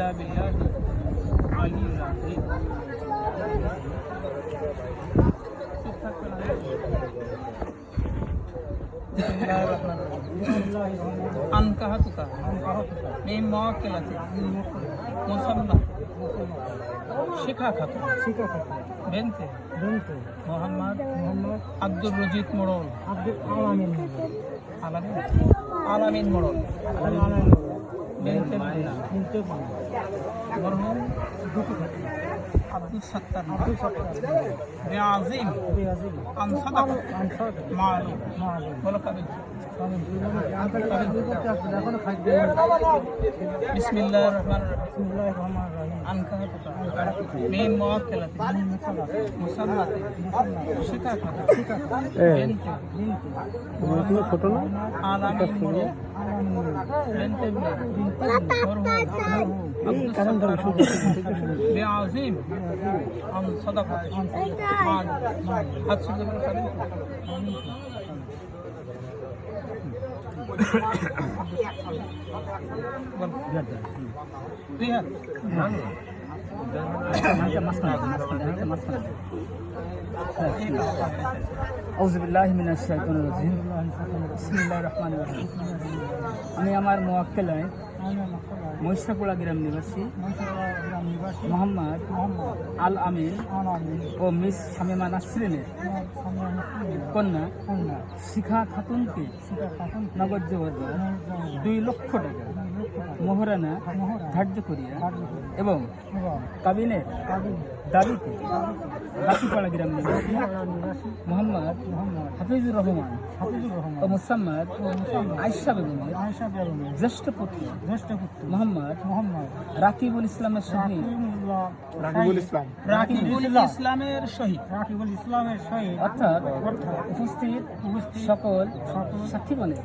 ইল্লা বিল্লাহি আলিয়্যিল আযীম। চুপ থাকবেন না। বিসমিল্লাহির রহমানির রহিম। আনকাহাতুকা মিন মুওয়াক্কিলাতি মুসাম্মা শিখা খাতুন বেনতে মোহাম্মদ আব্দুর রজিদ মোড়ল আলামিন মোড়ল বেনতে মরহুম আব্দুল সত্তার বেআজিম আনসাদাক মালুম বলো কবে বিসমিল্লাহির রহমানির রহিম। আনকাহাতুকা মিন মুওয়াক্কিলাতি মুসাম্মাতি শিখা খাতুন বেনতে ছোট না আলামিন মোড়ল বেনতে মরহুম আব্দুল সত্তার বেআজিম আনসাদাক মালুম হাত সুন্দর করে আমি আমার মোয়াক্কেলায় মহিষাপুরা গ্রাম নিবাসী মোহাম্মদ আল আমিন ও মিস শামিমা নাসরিনের কন্যা শিখা খাতুনকে নগদ জবরদস্ত 2 লক্ষ টাকা মোহরানা ধার্য করিয়া এবং কাবিনের দাবিতে বাকিপাড়া গ্রাম নিবাসী মোহাম্মদ হাফিজুর রহমান ও মুসাম্মদ আয়েশা বেগমের জ্যেষ্ঠ পুত্র মোহাম্মদ রাকিবুল ইসলামের সহিত রাকিবুল ইসলামের সহিত অর্থাৎ উপস্থিত সকল সাক্ষীগণের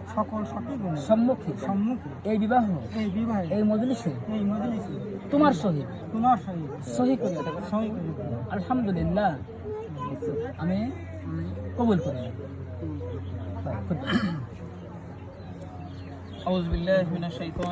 সম্মুখে এই বিবাহ এই মজলিসে তোমার সহিত সহি করিয়া আলহামদুলিল্লাহ আমি কবুল করি। আউযু বিল্লাহি মিনাশ শাইতানির